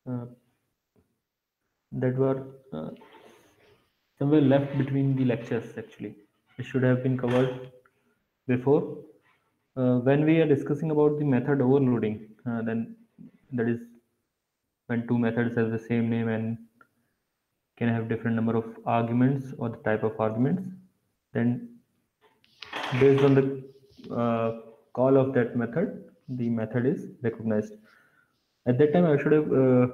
uh, that were somewhere left between the lectures. Actually, it should have been covered before. When we are discussing about the method overloading, then that is when two methods have the same name and can have different number of arguments or the type of arguments, then based on the call of that method, the method is recognized. At that time, I should have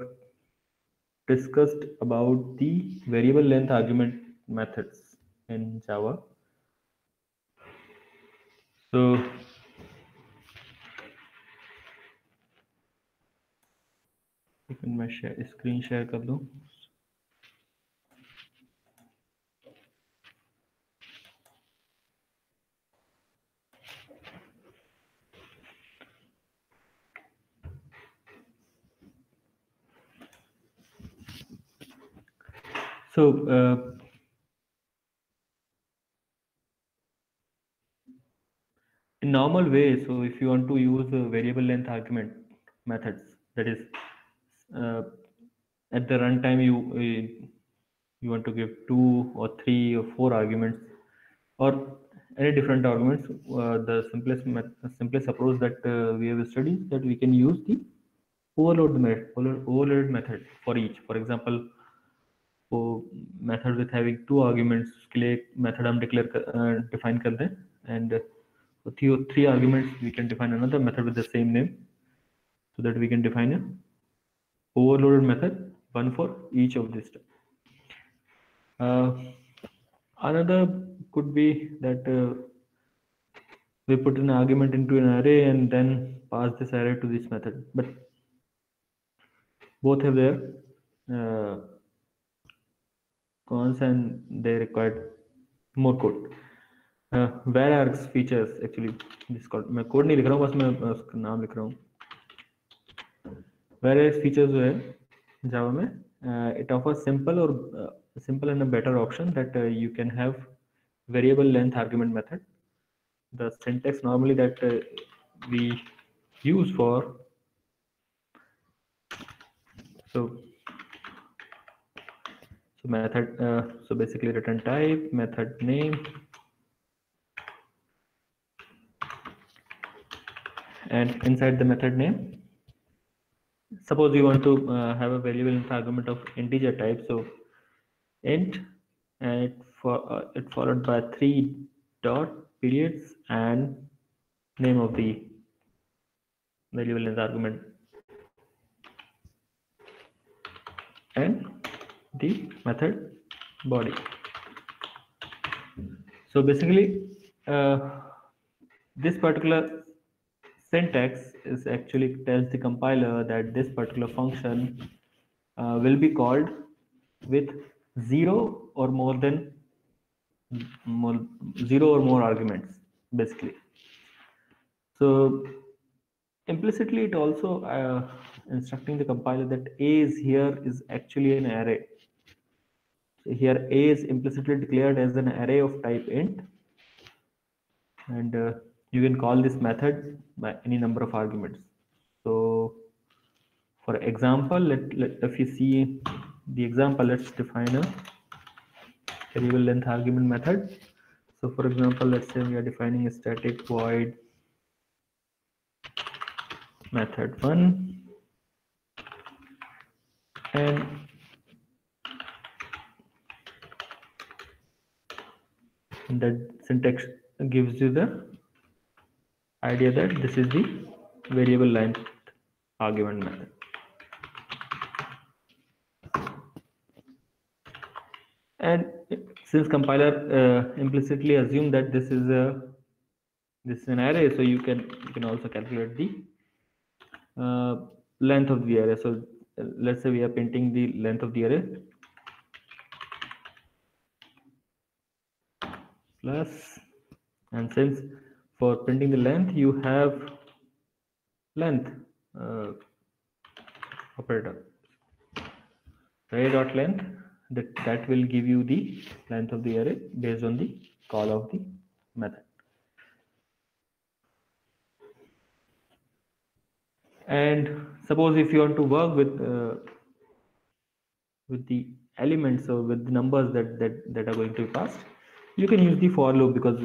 discussed about the variable length argument methods in Java. So मैं screen share कर दूं. So in normal way, so if you want to use variable length argument methods, that is uh, at the runtime you want to give 2 or 3 or 4 arguments or any different arguments. The simplest approach that we have studied that we can use the overload method for each. For example, for method with having 2 arguments उसके लिए एक method हम define कर दें, and for three arguments we can define another method with the same name, so that we can define a overloaded method, one for each of these. Another could be that we put an argument into an array and then pass this array to this method, but both have their uh, cons and they required more code. Where args features actually this code, मैं code नहीं लिख रहा हूँ, बस मैं उसका नाम लिख रहा हूँ. Whereas features जो है Java में it offers simple and a better option that you can have variable length argument method. The syntax normally that we use for so method so basically return type, method name, and inside the method name, suppose you want to have a variable length argument of integer type, so int, and it followed by 3 dot periods and name of the variable length argument and the method body. So basically this particular syntax is actually tells the compiler that this particular function will be called with zero or more than more, zero or more arguments basically. So implicitly it also instructing the compiler that a is here is actually an array. So here a is implicitly declared as an array of type int, and you can call this method by any number of arguments. So for example, if you see the example, let's define a variable length argument method. So for example, let's say we are defining a static void method 1, and that syntax gives you the idea that this is the variable length argument method. And since compiler implicitly assume that this is an array, so you can also calculate the length of the array. So let's say we are printing the length of the array plus, and since for printing the length you have length operator, array dot length, that will give you the length of the array based on the call of the method. And suppose if you want to work with with the elements or with the numbers that are going to be passed, you can use the for loop because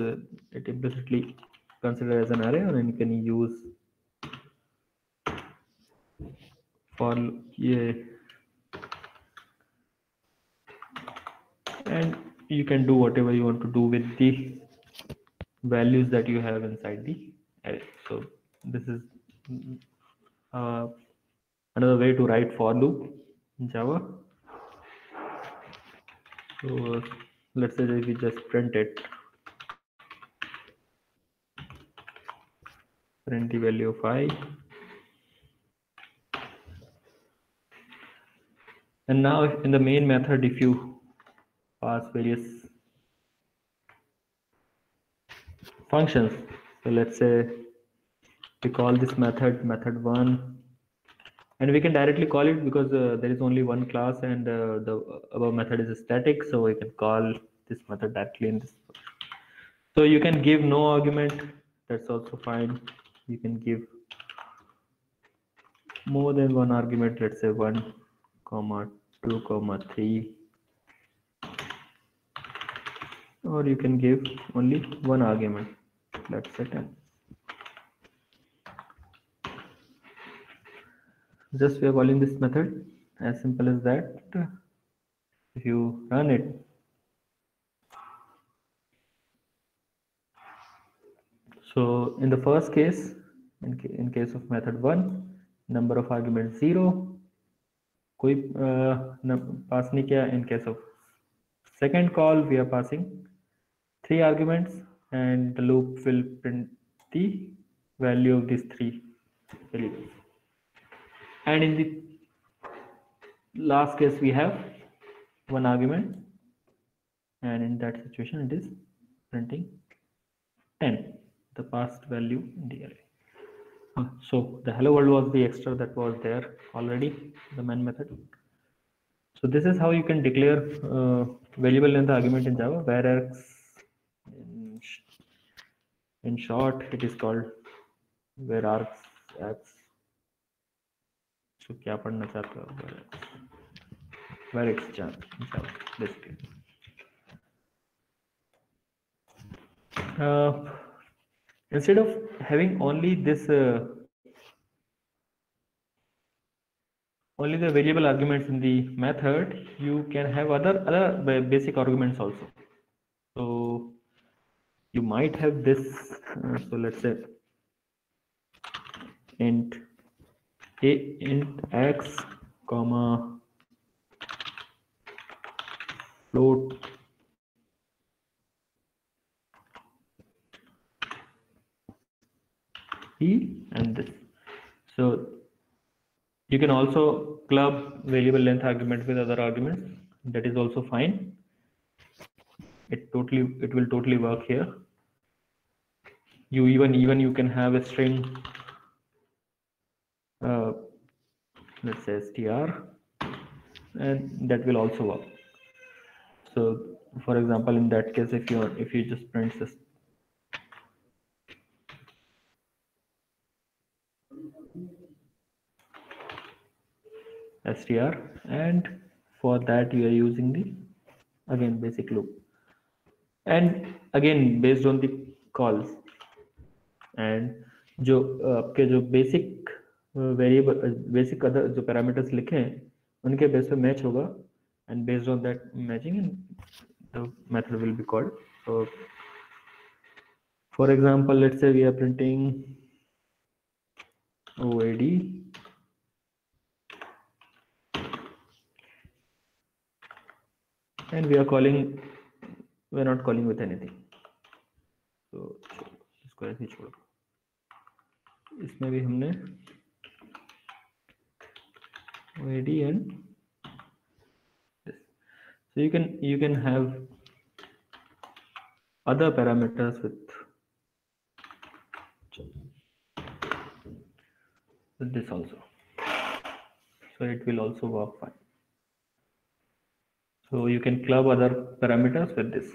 it implicitly considered as an array, and then you can use for yeah, and you can do whatever you want to do with the values that you have inside the array. So this is uh, another way to write for loop in Java. So let's say that we just print the value of I, and now in the main method, if you pass various functions, so let's say we call this method1, and we can directly call it because there is only one class, and the above method is static, so we can call this method directly in this. So you can give no argument, that's also fine. You can give more than one argument, let's say 1 comma 2 comma 3, or you can give only one argument, let's say 10. Just we are calling this method, as simple as that. If you run it, so in the first case, in case of method 1, number of arguments 0, कोई pass नहीं किया. In case of second call, we are passing 3 arguments, and the loop will print the value of these 3 variables. And in the last case, we have one argument, and in that situation, it is printing 10, the passed value in the array. So the hello world was the extra that was there already, the main method. So this is how you can declare variable length argument in Java, whereas in short it is called where args x. So क्या पढ़ना चाहते हो where x Java basically. Instead of having only this only the variable arguments in the method, you can have other basic arguments also. So you might have this, so let's say int x comma float e and this. So you can also club variable length argument with other arguments, that is also fine. It will totally work here. You even you can have a string, let's say str, and that will also work. So for example, in that case, if you just print this str, and for that you are using the again basic loop, and again based on the calls, and जो आपके जो basic variable basic other जो parameters लिखे हैं उनके base पे match होगा, and based on that matching the method will be called. So for example, let's say we are printing OAD, and we are not calling with anything. So इसको ऐसे ही छोड़, इसमें भी हमने OAD and this. So you can have other parameters with this also, so it will also work fine. So you can club other parameters with this.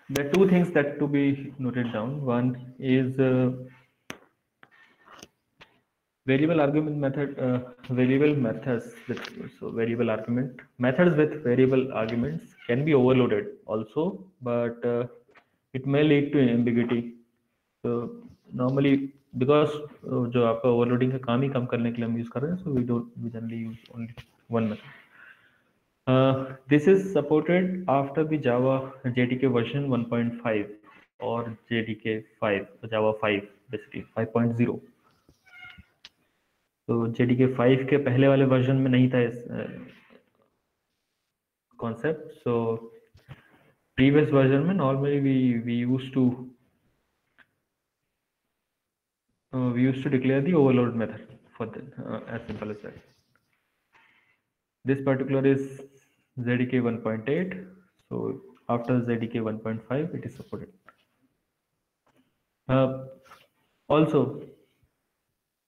There are two things that to be noted down. One is Variable argument method, variable methods with, so variable argument methods with variable arguments can be overloaded also, but it may lead to ambiguity. So normally, because जो आपका overloading का काम ही कम करने के लिए हम use कर रहे हैं, so we generally use only one method. This is supported after the Java JDK version 1.5 or JDK 5, Java 5 basically 5.0. तो JDK 5 के पहले वाले वर्जन में नहीं था इस कॉन्सेप्ट. सो प्रीवियस वर्जन में normally we used to declare the overload method for the as simple as that. This particular is JDK 1.8. So after JDK 1.5 it is supported. Also,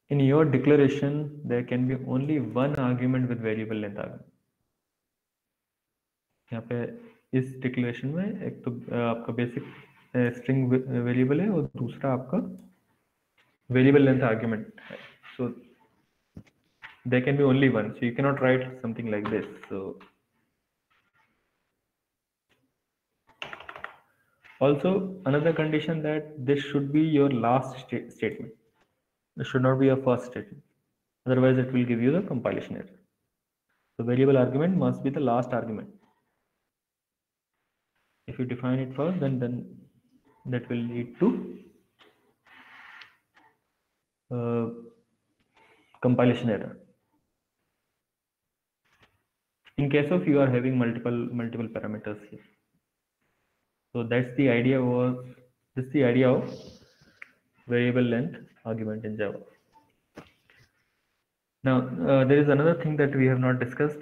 in your declaration there can be only one argument with variable length argument. यहाँ पे इस declaration में एक तो आपका basic string variable है और दूसरा आपका वेरिएबल लेंथ आर्ग्यूमेंट है. सो there can be only one, so you cannot write something like this. So also another condition that this should be your last statement. It should not be your first statement, otherwise it will give you the compilation error. So variable argument must be the last argument. If you define it first, then that will lead to compilation error. In case of you are having multiple parameters here. So that's the idea of variable length argument in Java. Now there is another thing that we have not discussed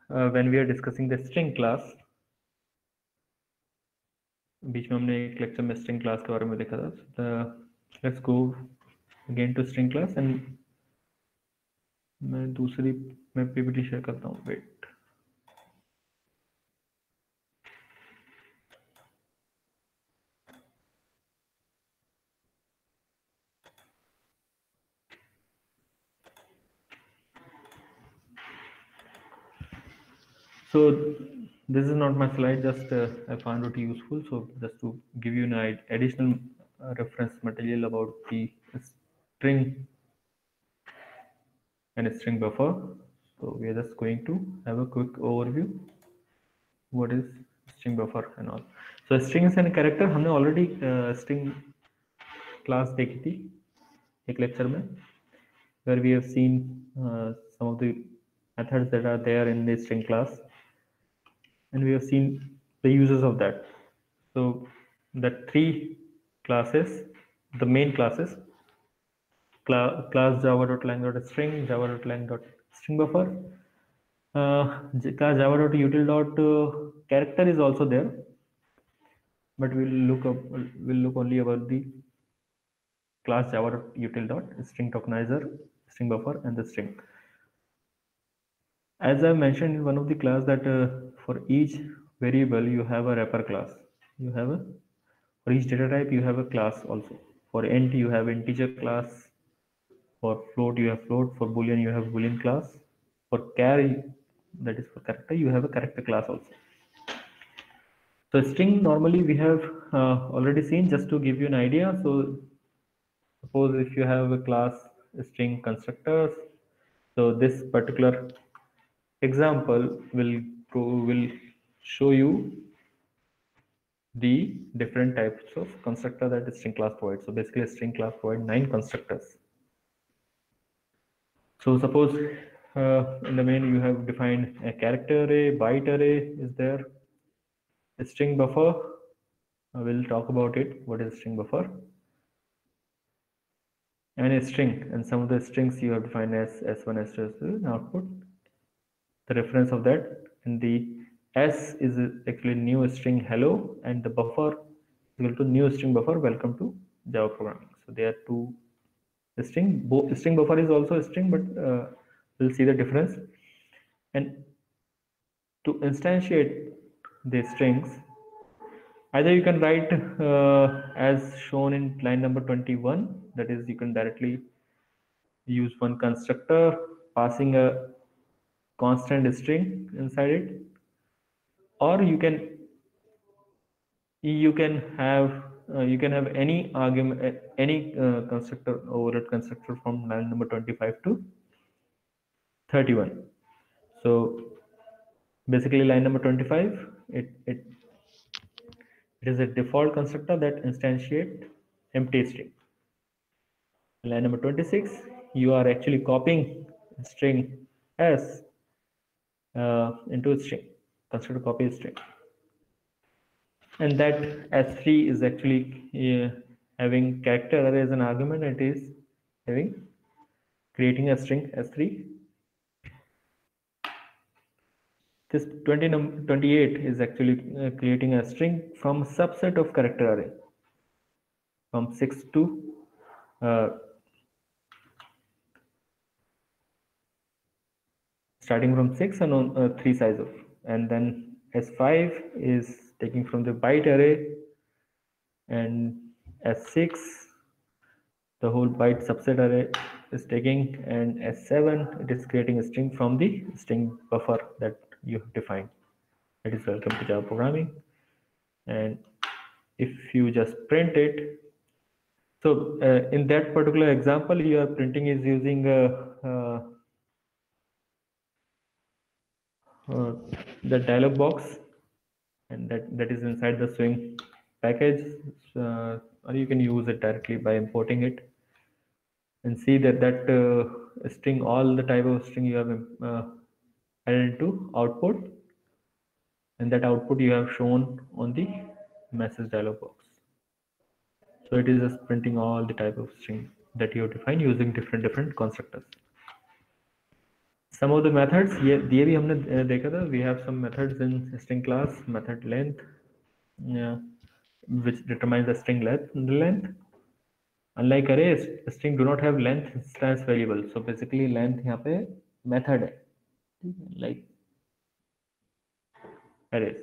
when we are discussing the string class. बीच में हमने एक lecture में string class के बारे में देखा था. Let's go again to string class and मैं दूसरी मैं PPT शेयर करता हूँ. Wait. So this is not my slide, just I found it useful, so just to give you an additional reference material about the string and string buffer. So we are just going to have a quick overview what is string buffer and all. So strings and character हमने already string class देखी थी एक lecture में, where we have seen some of the methods that are there in the string class, and we have seen the uses of that. So the three classes, the main classes, class java.lang.string, java.lang.string buffer, class java.util.character is also there, but we'll look only about the class java.util.string tokenizer, string buffer, and the string. As I mentioned in one of the class that for each variable you have a wrapper class. For each data type you have a class also. For int you have integer class. For float you have float. For boolean you have boolean class. For char, that is for character, you have a character class also. So string normally we have already seen. Just to give you an idea, so suppose if you have a class string constructors, so this particular example will show you the different types of constructor that a string class provides. So basically a string class provides 9 constructors. So suppose in the main you have defined a character array, byte array is there, a string buffer. We'll talk about it, what is a string buffer, and a string, and some of the strings you have defined as s1, s2, s2 in output, the reference of that, and the s is actually new string hello, and the buffer is equal to new string buffer welcome to Java programming. So there are two string. Both string buffer is also a string, but we'll see the difference. And to instantiate the strings, either you can write as shown in line number 21, that is you can directly use one constructor passing a constant string inside it, or you can have any argument, any constructor, overload constructor from line number 25 to 31. So basically line number 25, it is a default constructor that instantiate empty string. Line number 26, you are actually copying string s into a string, constructor copy string, and that s3 is actually having character array as an argument. It is having creating a string s3. This 28 is actually creating a string from a subset of character array from 6 to starting from 6 and on 3 size of, and then s5 is taking from the byte array, and s6 the whole byte subset array is taking, and s7 it is creating a string from the string buffer that you have defined. That is welcome to Java programming. And if you just print it, so in that particular example, your printing is using the dialog box, and that is inside the swing package, or you can use it directly by importing it, and see that string, all the type of string you have added into output, and that output you have shown on the message dialog box. So it is just printing all the type of string that you have defined using different constructors. Some of the methods ये भी हमने देखा था. We have some methods in string class. Method length, which determines the string length. Unlike arrays, string do not have length instance variable. So basically length यहाँ पे method है, like arrays.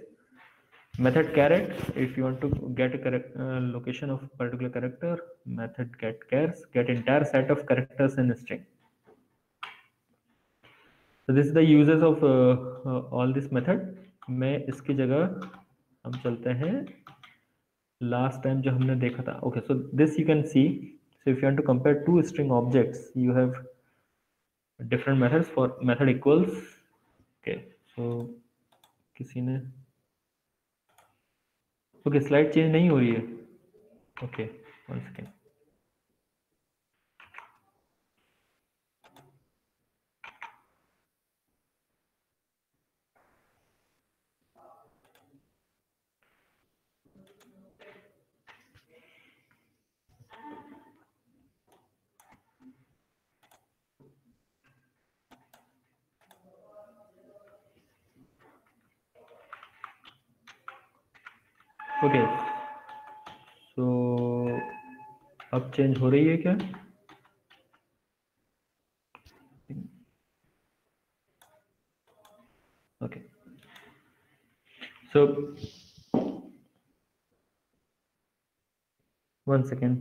Method caret, if you want to get a location of particular character, method get chars, get entire set of characters in a string. So this is the uses of all this method. मैं इसकी जगह हम चलते हैं last time जो हमने देखा था. Okay, so this you can see. So if you want to compare two string objects, you have different methods for method equals. Okay, so किसी ने okay slide change नहीं हो रही है. Okay, one second. ओके, सो अब change हो रही है क्या? Okay, so one second.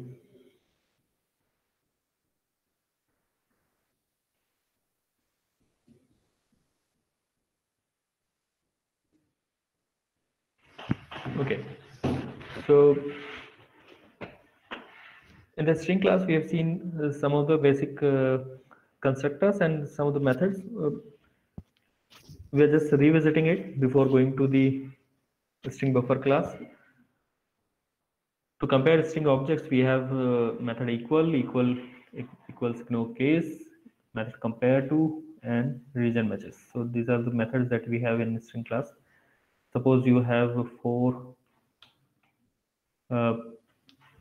Okay, so in the string class we have seen some of the basic constructors and some of the methods. We are just revisiting it before going to the string buffer class. To compare string objects, we have method equals no case, method compare to, and region matches. So these are the methods that we have in string class. Suppose you have four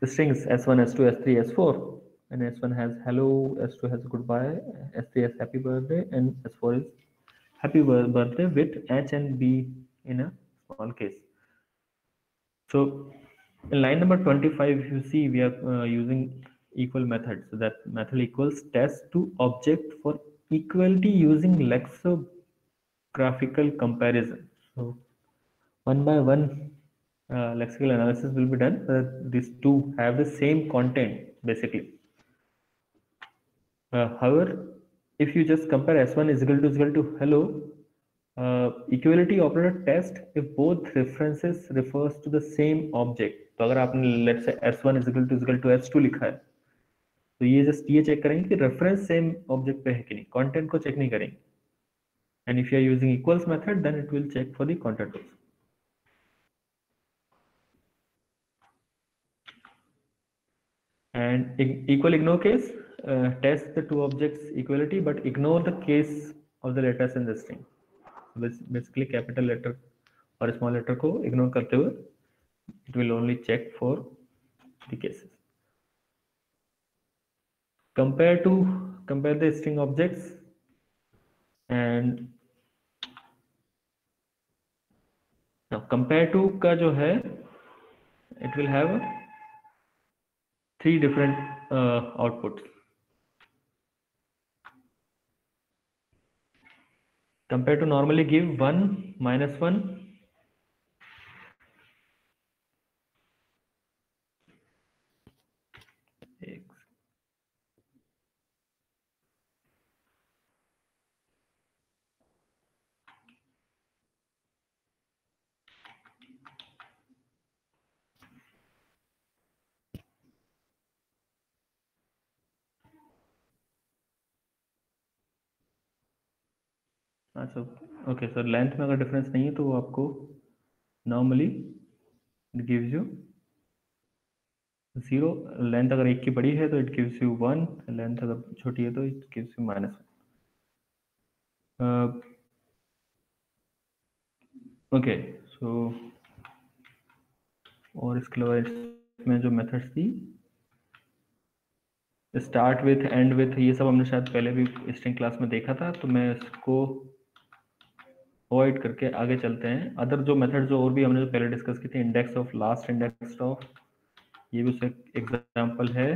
strings s1, s2, s3, s4, and s1 has hello, s2 has goodbye, s3 has happy birthday, and s4 is happy birthday with h and b in a small case. So in line number 25, if you see, we are using equal method. So that method equals test to object for equality using lexicographical comparison. So one by one lexical analysis will be done. These two have the same content basically. However, if you just compare s1 is equal to hello, equality operator test if both references refers to the same object. तो अगर आपने let's say s1 is equal to s2 लिखा है, तो ये just ये check करेंगे कि रेफरेंस सेम ऑब्जेक्ट पे है कि नहीं, कंटेंट को चेक नहीं करेंगे. And if you are using equals method then it will check for the content also. And equal ignore case, test the two objects equality but ignore the case of the letters in the string. Basically capital letter और small letter को ignore करते हुए it will only check for the cases. Compare the string objects and now compare to का जो है it will have three different outputs. Compare to normally give 1 minus 1 x. अच्छा okay sir, length में अगर difference नहीं है तो वो आपको normally it gives you 0. Length अगर एक की बड़ी है तो इट गिव्स यू 1, लेंथ अगर छोटी है तो it gives you -1. Okay so और इसके अलावा इसमें जो मेथड्स थी स्टार्ट विथ एंड विथ, ये सब हमने शायद पहले भी स्ट्रिंग क्लास में देखा था, तो मैं इसको अवॉइड करके आगे चलते हैं. अदर जो मेथड जो और भी हमने जो पहले डिस्कस की थी, index of last, index of, ये भी उसका एग्जांपल है.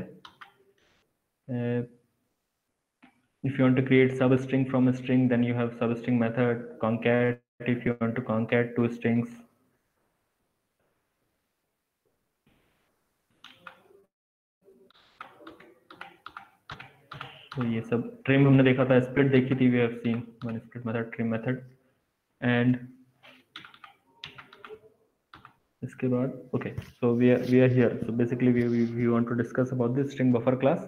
If you want to create substring from a string, then you have substring method. Concat, if you want to concat two strings. तो ये सब trim हमने देखा था, split देखी थी, we have seen one split method, trim method, and इसके बाद okay, so we are here. So basically we want to discuss about the string buffer class.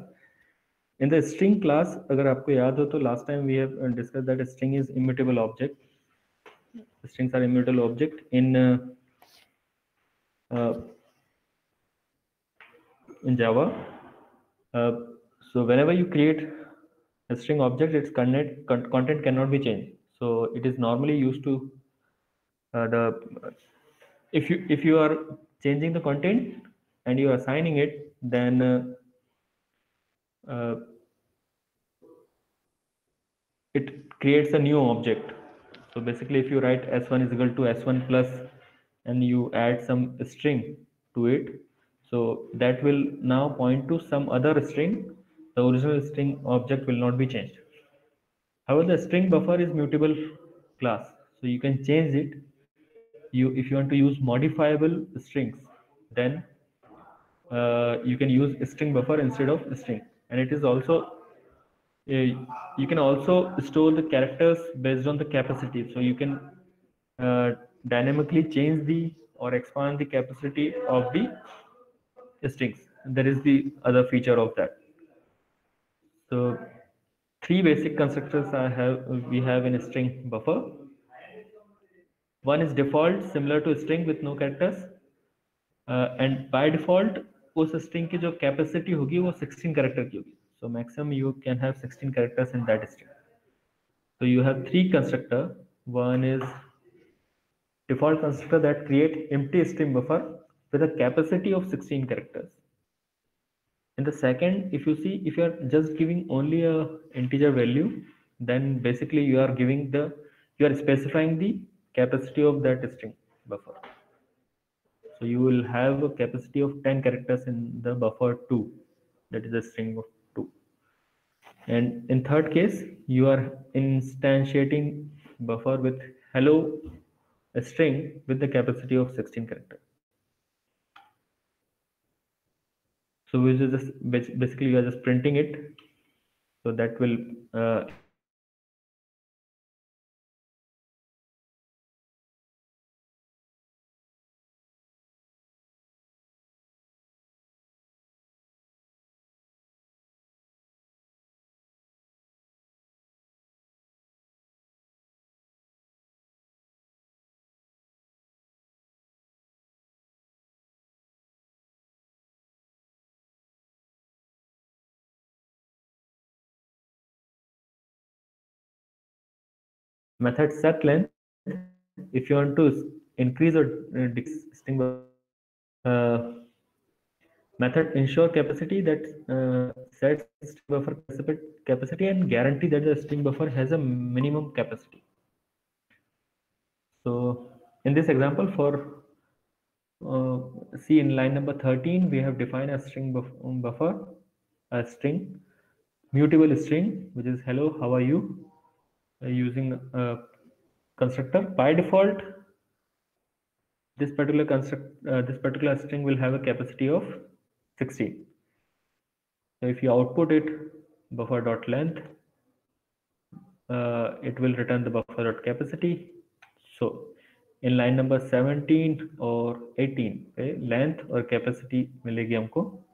In the string class, अगर आपको याद हो तो last time we have discussed that a string is immutable object. Strings are immutable object in Java. So whenever you create a string object, its content cannot be changed. So it is normally used to if you are changing the content and you are assigning it, then it creates a new object. So basically, if you write s1 is equal to s1 plus and you add some string to it, so that will now point to some other string. The original string object will not be changed. However, the string buffer is mutable class, so you can change it. If you want to use modifiable strings, then you can use string buffer instead of string, and it is also you can also store the characters based on the capacity. So you can dynamically change the or expand the capacity of the strings. That is the other feature of that. So three basic constructors we have in a string buffer. One is default, similar to string with no characters, and by default उस string की जो capacity होगी वो 16 character की होगी. So maximum you can have 16 characters in that string. So you have three constructor. One is default constructor that create empty string buffer with a capacity of 16 characters. In the second, if you see, if you are just giving only a integer value, then basically you are specifying the capacity of that string buffer. So you will have a capacity of 10 characters in the buffer 2, that is a string of 2. And in third case, you are instantiating buffer with hello, a string with the capacity of 16 characters. So which is just basically you are just printing it So that will initially the buffer will have a capacity of 16. Method set length, if you want to increase or decrease string buffer, uh, method ensure capacity that sets string buffer capacity and guarantee that the string buffer has a minimum capacity. So in this example, for see in line number 13, we have defined a string buffer, a string, mutable string, which is hello, how are you, using a constructor. By default, this particular string will have a capacity of 16. So if you output it buffer dot length, it will return the buffer dot capacity. So in line number 17 or 18 पे length और capacity मिलेगी हमको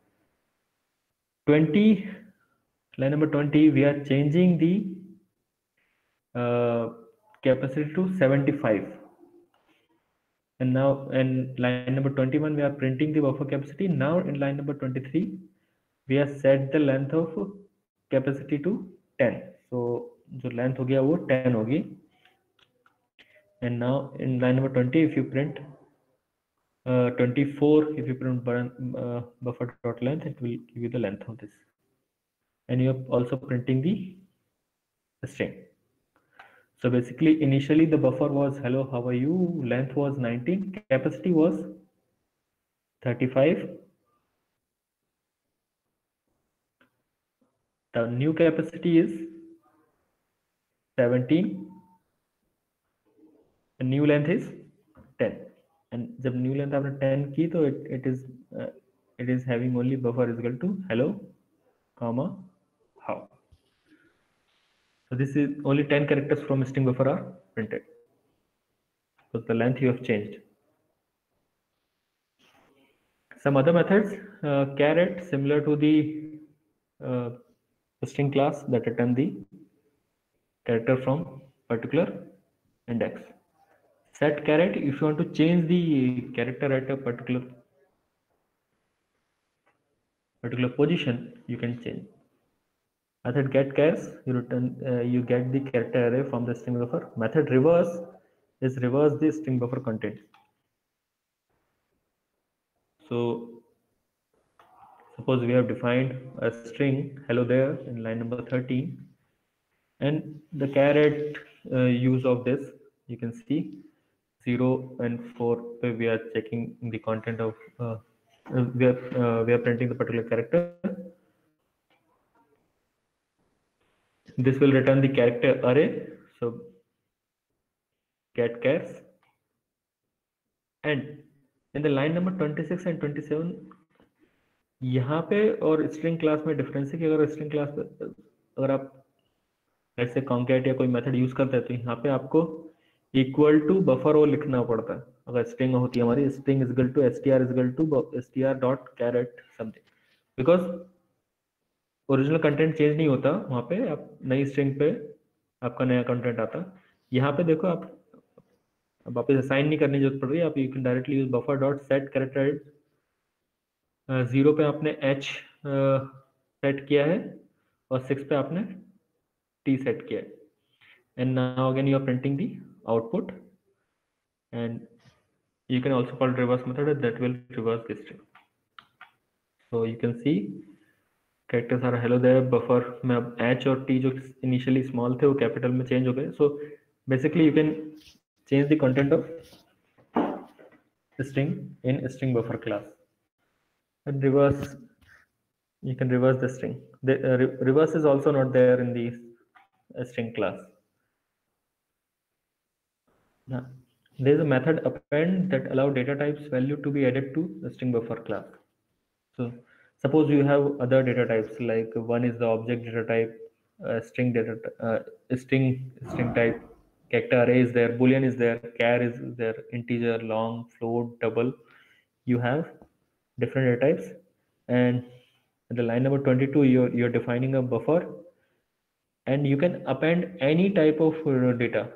20. Line number 20 we are changing the capacity to 75, and now in line number 21 we are printing the buffer capacity. Now in line number 23 we have set the length of capacity to 10. So जो length हो गया वो 10 होगी. And now in line number 20 if you print 24, if you print buffer dot length, it will give you the length of this, and you are also printing the string. So basically initially the buffer was hello, how are you, length was 19, capacity was 35. The new capacity is 17, and new length is 10. And जब new length आपने 10 की तो it is having only buffer is equal to hello, comma, how. So this is only 10 characters from string buffer are printed. So the length you have changed. Some other methods, caret, similar to the uh, string class that return the character from particular index. Set caret, if you want to change the character at a particular position, you can change. Method get chars, you return you get the character array from the string buffer. Method reverse is reverse the string buffer content. So suppose we have defined a string hello there in line number 13, and the caret use of this, you can see 0 and 4 where we are checking the content of we are printing the particular character. This will return the character array. So get chars, and in the line number 26 and 27 यहाँ पे और string class में difference है कि अगर string class अगर आप ऐसे कॉन्कैट या कोई मेथड यूज करते हैं तो यहाँ पे आपको इक्वल टू बफर वो लिखना पड़ता है. अगर स्ट्रिंग होती है हमारी string is equal to str dot caret something, because original content change नहीं होता वहाँ पे. आप नई स्ट्रिंग पे आपका नया कंटेंट आता. यहाँ पे देखो आप वापस असाइन नहीं करने की जरूरत पड़ रही है. आप you can directly use buffer dot set character 0 पे आपने h सेट किया है और 6 पे आपने t सेट किया है. And now again you are printing the output, and you can also call reverse method that will reverse the string. So you can see characters are hello there. Buffer में अब h और t जो initially small थे वो capital में change हो गए. So basically you can change the content of the string in string buffer class, and reverse, you can reverse the string. The reverse is also not there in the string class. Now, there is a method append that allow data types value to be added to the string buffer class. So suppose you have other data types, like one is the object data type, string data, string type. Character array is there, boolean is there, char is there, integer, long, float, double. You have different data types, and at the line number 22, you're defining a buffer, and you can append any type of data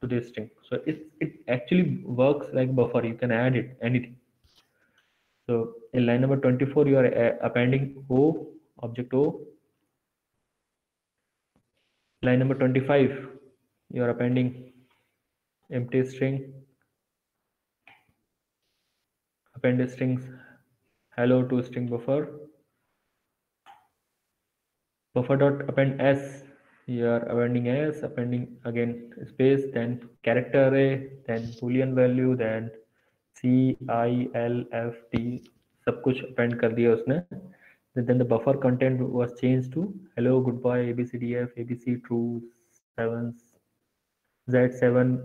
to this string. So it actually works like buffer. You can add it anything. So in line number 24, you are appending O, object O. Line number 25, you are appending empty string, append strings hello to string buffer, buffer dot append s, you are appending s, appending again space, then character array, then boolean value, then c I l f t, सब कुछ append कर दिया उसने. Then the buffer content was changed to hello, goodbye, abcdf, abc, true, sevens, z7,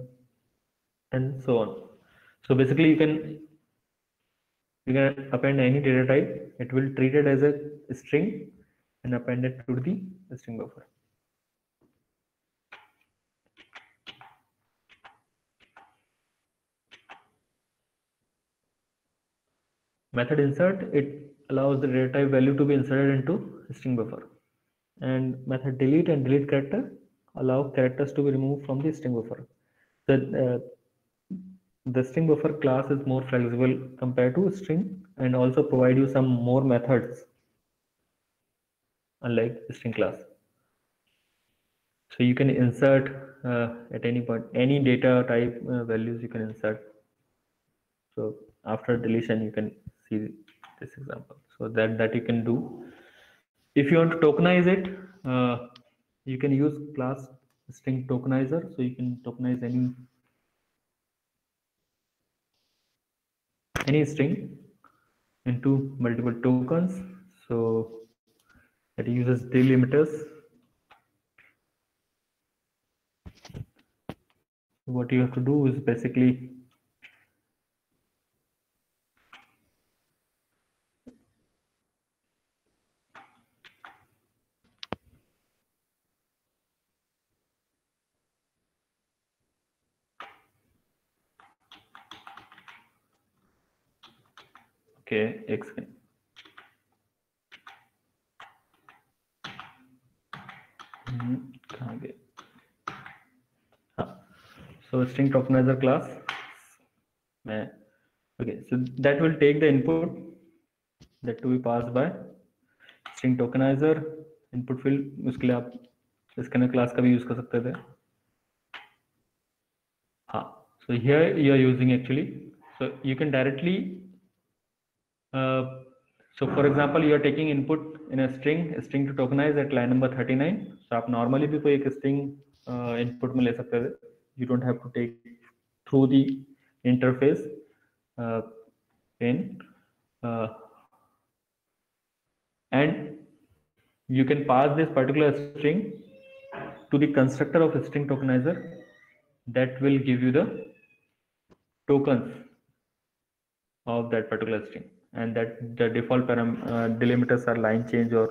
and so on. So basically you can append any data type. It will treat it as a string and append it to the string buffer. Method insert, it allows the data type value to be inserted into string buffer. And method delete and delete character allow characters to be removed from the string buffer. The string buffer class is more flexible compared to string and also provide you some more methods unlike string class. So you can insert at any point any data type values you can insert. So after deletion you can see this example. So that you can do. If you want to tokenize it, you can use class string tokenizer. So you can tokenize any string into multiple tokens. So it uses delimiters. What you have to do is basically okay, x कहाँ गए? So string tokenizer class. Okay, so that will take the input that to be passed by string tokenizer input field. उसके लिए आप scanner class का भी use कर सकते थे. हाँ, so here you are using actually. So you can directly. So for example, you are taking input in a string to tokenize at line number 39. So आप normally भी कोई एक string input में ले सकते थे. You don't have to take through the interface in and you can pass this particular string to the constructor of a string tokenizer that will give you the tokens of that particular string, and that the default delimiters are line change or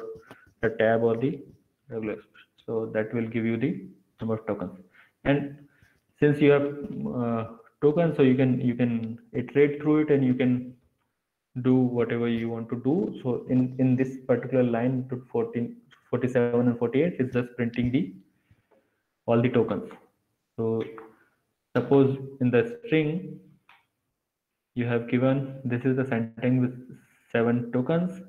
the tab or the regular expression. So that will give you the number of tokens. And since you have tokens, so you can iterate through it and you can do whatever you want to do. So in this particular line to 14, 47 and 48 is just printing the all the tokens. So suppose in the string you have given this is the sentence with 7 tokens,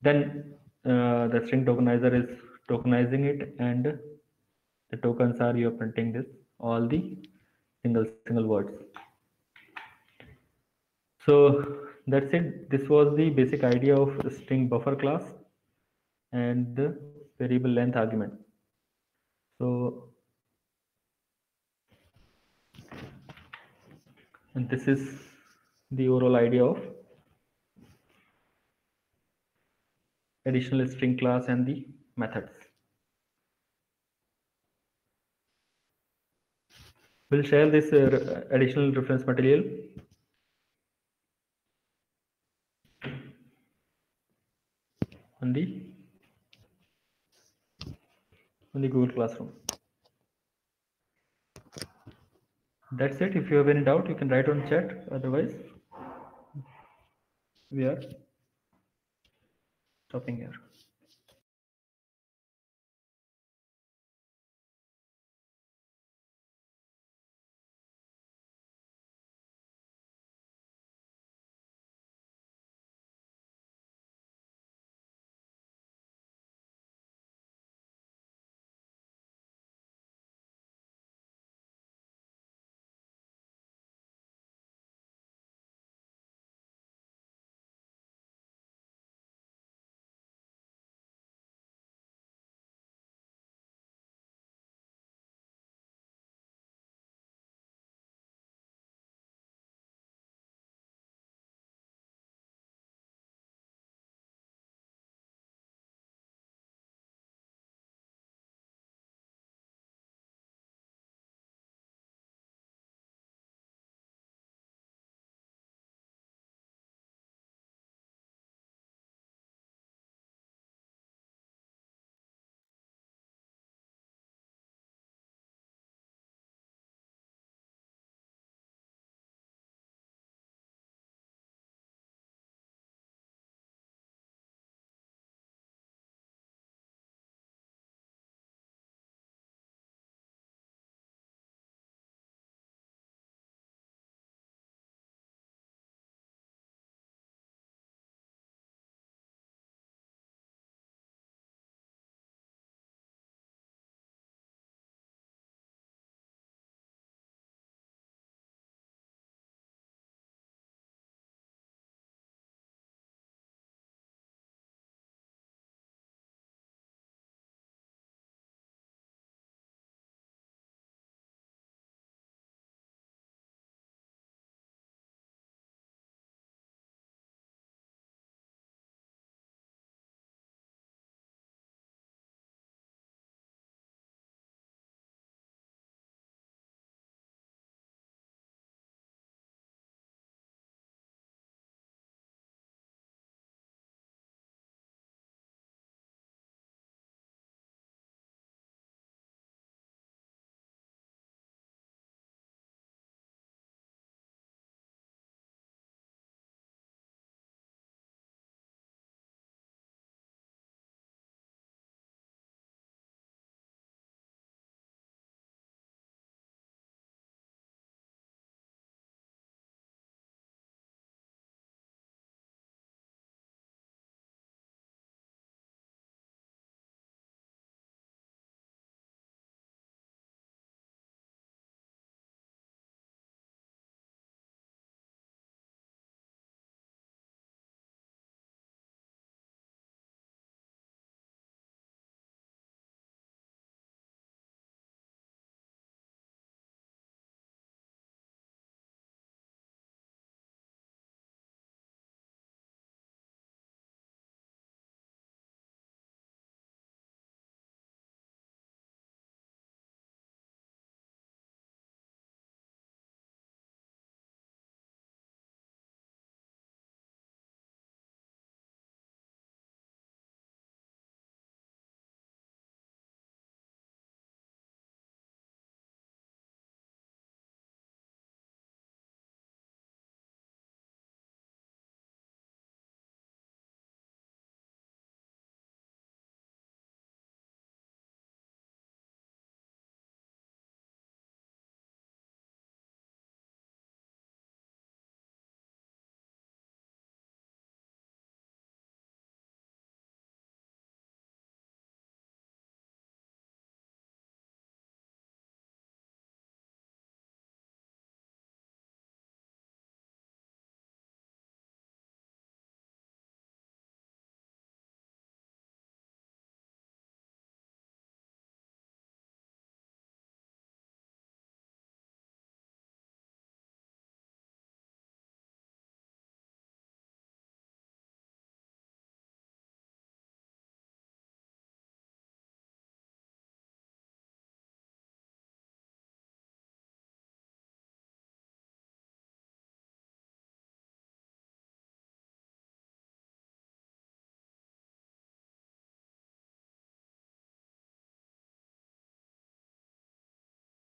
then the string tokenizer is tokenizing it, and the tokens are you're printing this all the single words. So that's it. This was the basic idea of string buffer class and the variable length argument. So and this is the overall idea of additional string class and the methods. We'll share this additional reference material on the on the Google Classroom. That's it. If you have any doubt, you can write on chat. Otherwise, we are stopping here.